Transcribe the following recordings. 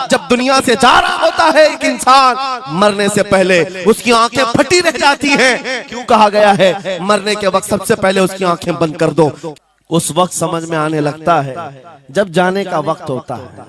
जब दुनिया से जा रहा होता है एक इंसान, मरने से पहले उसकी आंखें फटी रह जाती हैं। क्यों कहा गया है मरने के वक्त सबसे पहले उसकी आंखें बंद कर दो? उस वक्त समझ में आने लगता है जब जाने का वक्त होता है।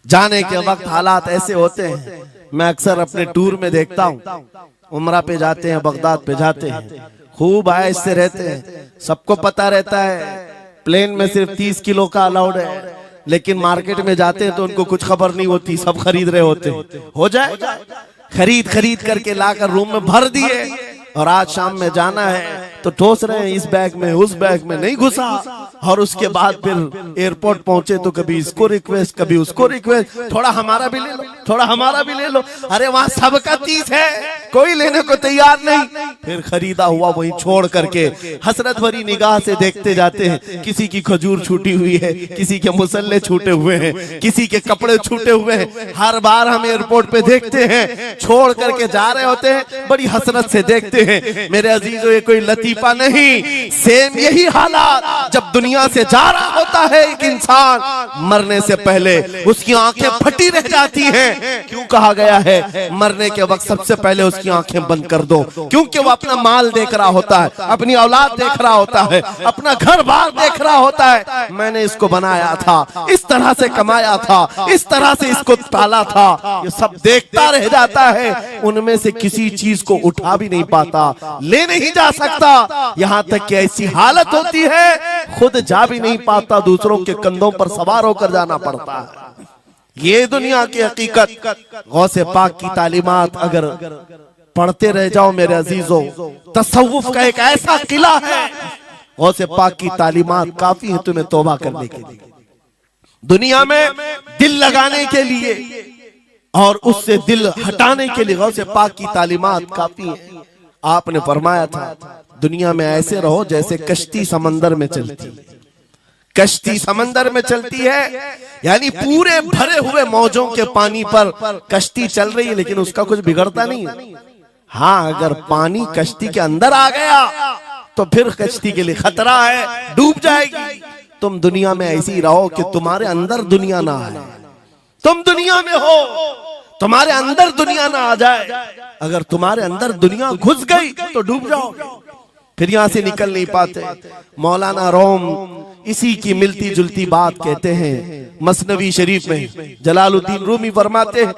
जाने के वक्त हालात ऐसे होते हैं, मैं अक्सर अपने टूर में देखता हूँ, उमरा पे जाते हैं, बगदाद पे जाते हैं, खूब आयश से रहते हैं, सबको पता रहता है प्लेन में सिर्फ 30 किलो का अलाउड है, लेकिन मार्केट में जाते हैं तो उनको कुछ खबर नहीं होती, सब खरीद रहे होते हैं। हो जाएगा, खरीद करके लाकर रूम में भर दिए, और आज शाम में जाना है तो ठोस रहे हैं इस बैग में उस बैग में, नहीं घुसा। और उसके बाद फिर एयरपोर्ट पहुंचे तो कभी इसको रिक्वेस्ट कभी उसको रिक्वेस्ट, थोड़ा हमारा भी ले लो, थोड़ा हमारा भी ले लो। अरे वहां सबका 30 है, कोई लेने को तैयार नहीं। फिर खरीदा हुआ वहीं छोड़ करके हसरत भरी निगाह से देखते जाते हैं। किसी की खजूर छूटी हुई है, किसी के मुसल्ले छूटे हुए हैं, किसी के कपड़े छूटे हुए हैं। हर बार हम एयरपोर्ट पे देखते हैं, छोड़ करके जा रहे होते हैं, बड़ी हसरत से देखते हैं। मेरे अजीजों, ये कोई लतीफा नहीं, सेम यही हालात जब दुनिया से जा रहा होता है एक इंसान, मरने से पहले उसकी आंखें फटी रह जाती हैं। क्यों कहा गया है मरने के वक्त सबसे पहले उसकी आंखें बंद कर दो? क्योंकि वो अपना माल देख रहा होता है, अपनी औलाद देख रहा होता है, अपना घर बार देख रहा होता है। मैंने इसको बनाया था, इस तरह से कमाया था, इस तरह से इसको पाला था, ये सब देखता रह जाता है। उनमें से किसी चीज को उठा भी नहीं पाता, ले नहीं जा सकता, यहाँ तक कि ऐसी हालत होती है खुद जा भी नहीं पाता, दूसरों के कंधों पर सवार होकर जाना पड़ता है। ये दुनिया की हकीकत। गौसे पाक की तालीमात अगर पढ़ते रह जाओ मेरे अजीजों, तसव्वुफ का एक ऐसा किला है। गौसे पाक की तालीमात काफी है तुम्हें तौबा करने के लिए, दुनिया में दिल लगाने के लिए और उससे दिल हटाने के लिए। गौसे पाक की तालीमात काफी है। आपने फरमाया था दुनिया में ऐसे रहो जैसे कश्ती समंदर में चलती है। कश्ती समंदर में चलती है यानी पूरे भरे हुए मौजों के पानी पर कश्ती चल रही है, लेकिन उसका कुछ बिगड़ता नहीं है। हाँ, अगर पानी कश्ती के अंदर आ गया तो फिर कश्ती के लिए खतरा है, डूब जाएगी। तुम दुनिया में ऐसी रहो कि तुम्हारे अंदर दुनिया ना आए, तुम दुनिया में हो, तुम्हारे अंदर दुनिया ना आ जाए। अगर तुम्हारे अंदर दुनिया घुस गई तो डूब जाओगे, फिर यहां से निकल नहीं पाते। मौलाना रोम इसी की मिलती जुलती बात कहते हैं मसनवी शरीफ में। जलालुद्दीन रूमी फरमाते हैं,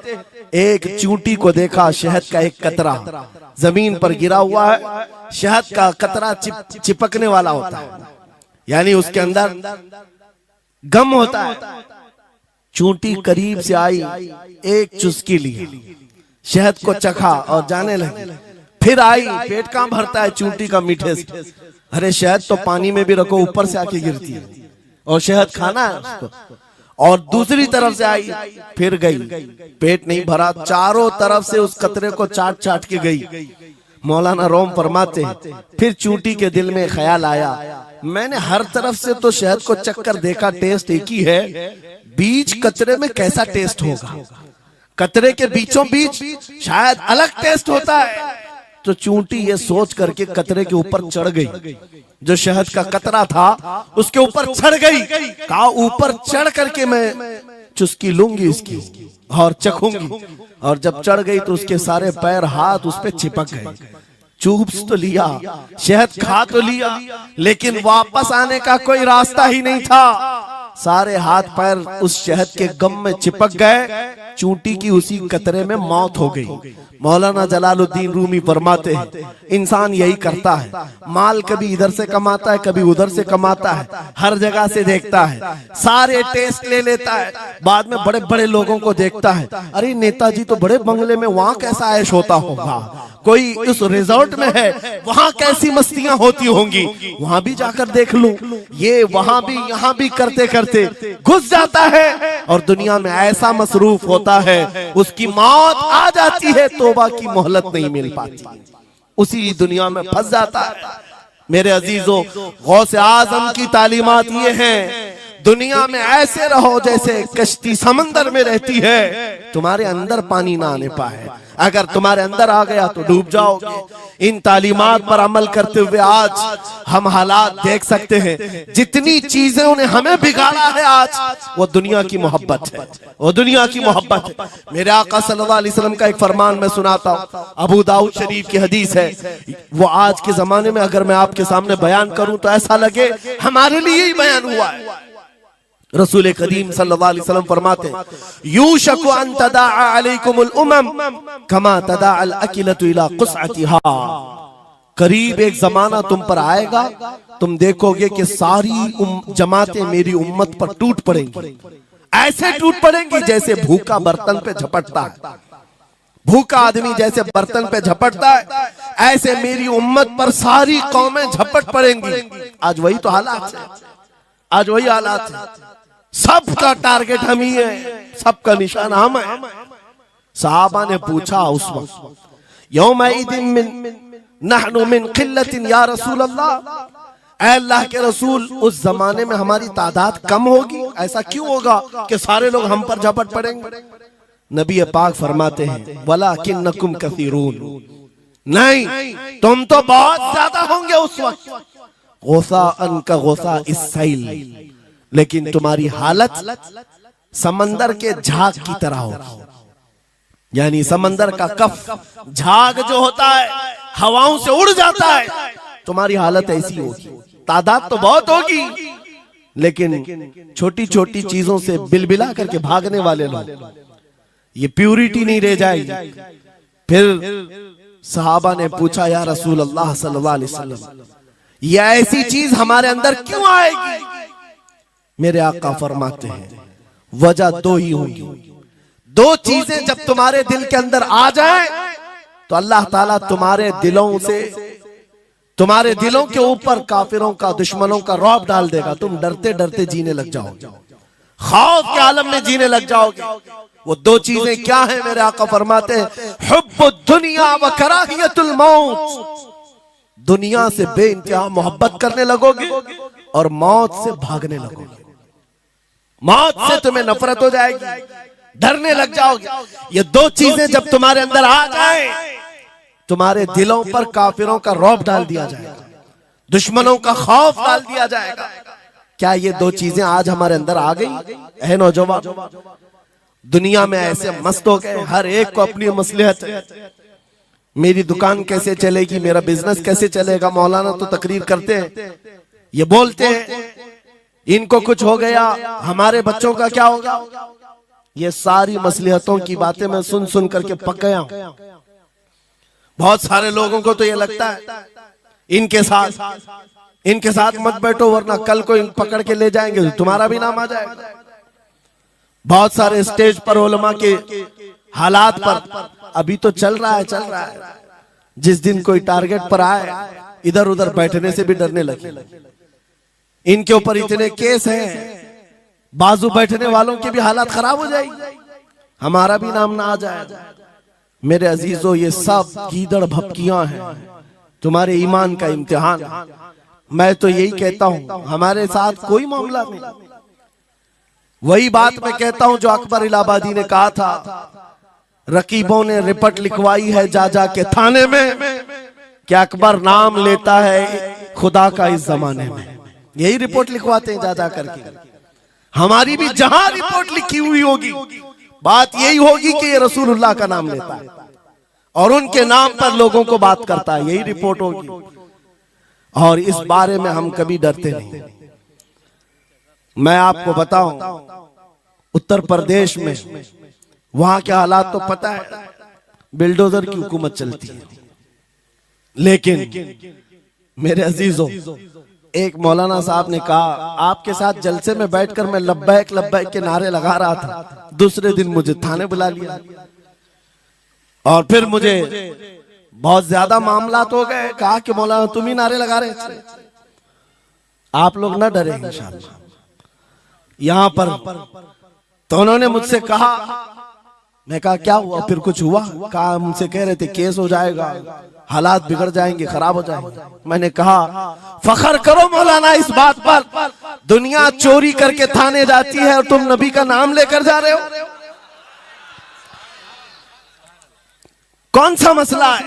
एक चूंटी को देखा, शहद का एक कतरा जमीन पर गिरा हुआ है, शहद का कतरा चिपकने वाला होता है, यानी उसके अंदर गम होता है। चूंटी करीब से आई, एक चुस्की ली, शहद को चखा और जाने लगी। फिर आई, पेट कहाँ भरता है चूंटी का मीठे से। अरे शहद तो पानी में भी रखो ऊपर से आके गिरती है, और शहद खाना है उसको। और दूसरी तरफ से आई, फिर गई, पेट नहीं भरा, चारों तरफ से उस कतरे को चाट चाट के गई। मौलाना रोम फरमाते हैं, फिर चूंटी के दिल में ख्याल आया, मैंने हर तरफ से तो शहद को चक्कर देखा, टेस्ट एक ही है, बीच कतरे में कैसा टेस्ट होगा? कतरे के बीचों बीच शायद अलग टेस्ट होता है। तो चूंटी ये सोच करके कतरे के ऊपर चढ़ गई, जो शहद का कतरा था उसके ऊपर चढ़ गई। कहा ऊपर चढ़ करके मैं चुस्की लूंगी इसकी और चखूंगी। और जब चढ़ गई तो उसके सारे पैर हाथ उस पे चिपक गए। चूप्स तो लिया, शहद खा तो लिया, लेकिन वापस आने का कोई रास्ता ही नहीं था। सारे हाथ पैर उस शहद के गम में चिपक गए। चूंटी की उसी कतरे में मौत हो गई। मौलाना जलालुद्दीन रूमी फरमाते हैं, इंसान यही करता है, माल कभी इधर से कमाता है, कभी उधर से कमाता है, हर जगह से देखता है, सारे टेस्ट ले लेता है, बाद में बड़े बड़े लोगों को देखता है, अरे नेताजी तो बड़े बंगले में, वहां कैसा ऐश होता होगा, कोई उस रिजॉर्ट में है, वहां कैसी मस्तियां होती होंगी, वहां भी जाकर देख लूं। ये वहां भी यहाँ भी करते करते घुस जाता है और दुनिया में ऐसा मसरूफ होता है, उसकी मौत आ जाती है, तौबा की मोहलत नहीं मिल पाती, उसी दुनिया में फंस जाता है। मेरे अजीजों, गौसे आजम की तालीमात ये हैं, दुनिया में ऐसे रहो जैसे कश्ती समंदर में रहती है, तुम्हारे अंदर पानी ना आने पाए, अगर तुम्हारे अंदर आ गया तो डूब जाओगे। इन तालीमात पर अमल करते हुए आज हम हालात देख सकते हैं। जितनी चीजें ने हमें बिगाड़ा है आज, वो दुनिया की मोहब्बत है, वो दुनिया की मोहब्बत है। मेरे आका सल्लल्लाहु अलैहि वसल्लम का एक फरमान मैं सुनाता हूँ, अबू दाऊद शरीफ की हदीस है। वो आज के जमाने में अगर मैं आपके सामने बयान करूं तो ऐसा लगे हमारे लिए ही बयान हुआ है। रसूल करीम सल्लल्लाहु अलैहि वसल्लम फरमाते हैं, यूशकु अन तदाअ अलैकुमुल उमम कमा तदाअल अकिलतु इला क़ुसअतिहा। करीब एक जमाना तुम पर आएगा, तुम देखोगे कि सारी जमातें मेरी उम्मत पर टूट पड़ेंगी। ऐसे टूट पड़ेंगी जैसे भूखा बर्तन पे झपटता है, भूखा आदमी जैसे बर्तन पे झपटता है, ऐसे मेरी उम्मत पर सारी कौमें झपट पड़ेंगी। आज वही तो हालात है, आज वही हालात है। सबका टारगेट हम ही है, सबका निशान हम है। सहाबा ने पूछा उस वक्त, यौमइदिन मिन नहनु मिन क़िल्लतिन या रसूल अल्लाह, ऐ अल्लाह के रसूल उस जमाने में हमारी तादाद कम होगी, ऐसा क्यों होगा कि सारे लोग हम पर झपट पड़ेंगे? नबी पाक फरमाते हैं, वलाकिन्नकुम कसीरून, नहीं तुम तो बहुत ज्यादा होंगे उस वक्त, गुसाअन का गुसा इस्सैल, लेकिन तुम्हारी हालत समंदर के झाग की तरह होगी। यानी समंदर का कफ झाग जो होता है हवाओं से उड़ जाता है, तुम्हारी हालत ऐसी होगी। तादाद तो बहुत होगी, लेकिन छोटी छोटी चीजों से बिलबिला करके भागने वाले लोग, ये प्यूरिटी नहीं रह जाएगी। फिर सहाबा ने पूछा, या रसूल अल्लाह सल्लल्लाहु अलैहि वसल्लम, ये ऐसी चीज हमारे अंदर क्यों आएगी? मेरे आका फरमाते हैं, वजह दो ही होगी। दो चीजें जब तुम्हारे दिल के अंदर आ जाए तो अल्लाह ताला तुम्हारे दिलों से, तुम्हारे दिलों के ऊपर काफिरों का, दुश्मनों का रौब डाल देगा। तुम डरते डरते जीने लग जाओगे, खौफ के आलम में जीने लग जाओगे। वो दो चीजें क्या है? मेरे आका फरमाते हैं, हुब्बुद दुनिया व कराहियतुल मौत, दुनिया से बेइंतहा मोहब्बत करने लगोगे और मौत से भागने लगोगे। मौत से तुम्हें नफरत हो जाएगी, डरने लग जाओगे। ये दो चीजें जब तुम्हारे अंदर आ जाए, तुम्हारे दिलों पर काफिरों का रौब डाल दिया जाएगा, दुश्मनों का खौफ डाल दिया जाएगा। क्या ये दो चीजें आज हमारे अंदर आ गई? है नौजवान, दुनिया में ऐसे मस्त हो गए, हर एक को अपनी मसलहत है। मेरी दुकान कैसे चलेगी, मेरा बिजनेस कैसे चलेगा। मौलाना तो तकरीर करते हैं, ये बोलते हैं इनको कुछ हो गया, हमारे बच्चों का क्या होगा। ये सारी मसलहतों की बातें मैं सुन सुन करके पक गया हूं। बहुत सारे लोगों को तो ये लगता है इनके साथ मत बैठो, वरना कल को इन पकड़ के ले जाएंगे तो तुम्हारा भी नाम आ जाएगा। बहुत सारे स्टेज पर उलमा के हालात पर अभी तो चल रहा है। जिस दिन कोई टारगेट पर आए, इधर उधर बैठने से भी डरने लगे। इनके ऊपर इतने केस हैं, बाजू बैठने वालों की भी हालत खराब हो जाएगी, हमारा भी नाम ना आ जाए। मेरे अजीजों, ये सब गीदड़ भपकियां हैं, तुम्हारे ईमान का इम्तिहान। मैं तो यही कहता हूं, हमारे साथ कोई मामला नहीं। वही बात मैं कहता हूं जो अकबर इलाहाबादी ने कहा था, रकीबों ने रिपोर्ट लिखवाई है जा जा के थाने में कि अकबर नाम लेता है खुदा का इस जमाने में। यही रिपोर्ट लिखवाते हैं जा जा करके। हमारी भी जहां रिपोर्ट लिखी हुई होगी, बात यही होगी कि ये रसूलुल्लाह का नाम लेता है और उनके नाम पर लोगों को बात करता है, यही रिपोर्ट होगी। और इस बारे में हम कभी डरते नहीं। मैं आपको बताऊं, उत्तर प्रदेश में वहां के हालात तो पता है, बिल्डोजर की हुकूमत चलती है। लेकिन मेरे अजीजों, एक मौलाना साहब ने कहा, आपके साथ जलसे में बैठकर मैं लब्बैक लब्बैक के नारे लगा रहा था, दूसरे दिन मुझे थाने बुला लिया और फिर मुझे बहुत ज्यादा मामला तो हो गए। कहा कि मौलाना तुम ही नारे लगा रहे थे। आप लोग ना डरे इंशाअल्लाह। यहां पर तो उन्होंने मुझसे कहा, मैं कहा क्या हुआ, फिर कुछ हुआ? कहा मुझसे कह रहे थे केस हो जाएगा, हालात बिगड़ जाएंगे, खराब हो जाएंगे। मैंने कहा फखर करो मौलाना इस बात पर, दुनिया चोरी करके थाने जाती है और तुम नबी का नाम लेकर जा रहे हो। कौन सा मसला है?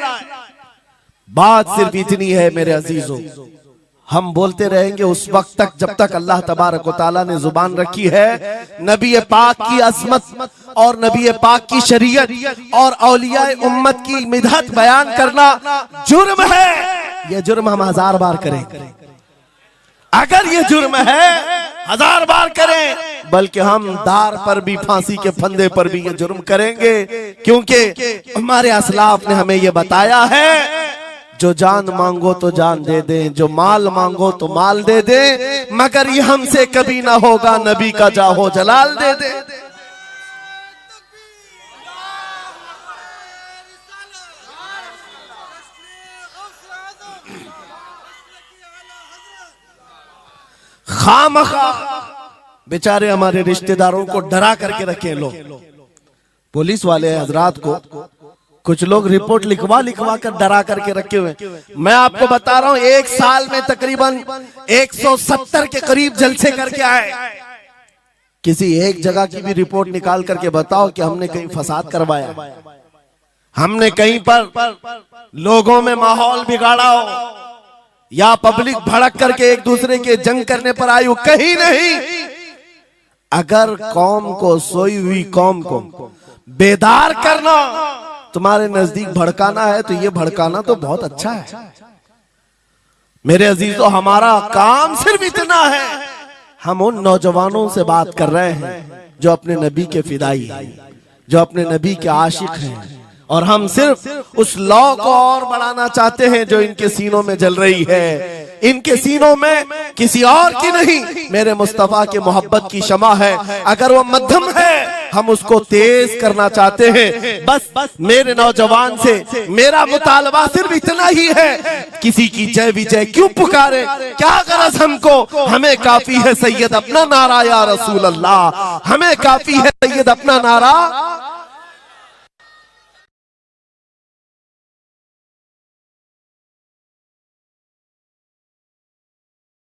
बात सिर्फ इतनी है मेरे अजीजों, हम बोलते रहेंगे उस वक्त तक जब तक अल्लाह तबारक व तआला ने जुबान रखी है। नबी पाक की अज़मत और नबी पाक की शरीयत और औलियाए उम्मत की मिदहत बयान करना जुर्म है। यह जुर्म हम 1000 बार करें, अगर ये जुर्म है 1000 बार करें, बल्कि हम दार पर भी, फांसी के फंदे पर भी ये जुर्म करेंगे, क्योंकि हमारे असलाफ ने हमें ये बताया है जो जान मांगो तो जान दे दें, जो माल मांगो तो माल दे दें, मगर ये हमसे कभी ना होगा नबी का जाहो जलाल दे दे। खामखा बेचारे हमारे रिश्तेदारों को डरा करके रखे लोग, पुलिस वाले हजरात को कुछ लोग रिपोर्ट लिखवा कर डरा करके रखे हुए। मैं आपको बता रहा हूं, एक साल में तकरीबन 170 के करीब जलसे करके आए। किसी एक जगह की भी रिपोर्ट निकाल करके बताओ कि हमने कहीं फसाद करवाया, हमने कहीं पर लोगों में माहौल बिगाड़ा हो, या पब्लिक भड़क करके एक दूसरे के जंग करने पर आई हो, कहीं नहीं। अगर कौम को, सोई हुई कौम को बेदार करना तुम्हारे नजदीक भड़काना है, तो ये भड़काना तो बहुत अच्छा है मेरे अजीजों। हमारा काम सिर्फ इतना है, हम उन नौजवानों से बात कर रहे हैं जो अपने नबी के फिदाई हैं, जो अपने नबी के आशिक हैं, और हम सिर्फ उस लौ को और बढ़ाना चाहते हैं जो इनके सीनों में जल रही है। इनके सीनों में किसी और की नहीं, मेरे मुस्तफा के मोहब्बत की शमा है। अगर वो मध्यम है, हम उसको तेज करना चाहते हैं। बस मेरे नौजवान से मेरा मुतालबा सिर्फ इतना ही है, किसी की जय विजय क्यों पुकारे, क्या गरज हमको, हमें काफी है सैयद अपना नारा या रसूल अल्लाह, हमें काफी है सैयद अपना नारा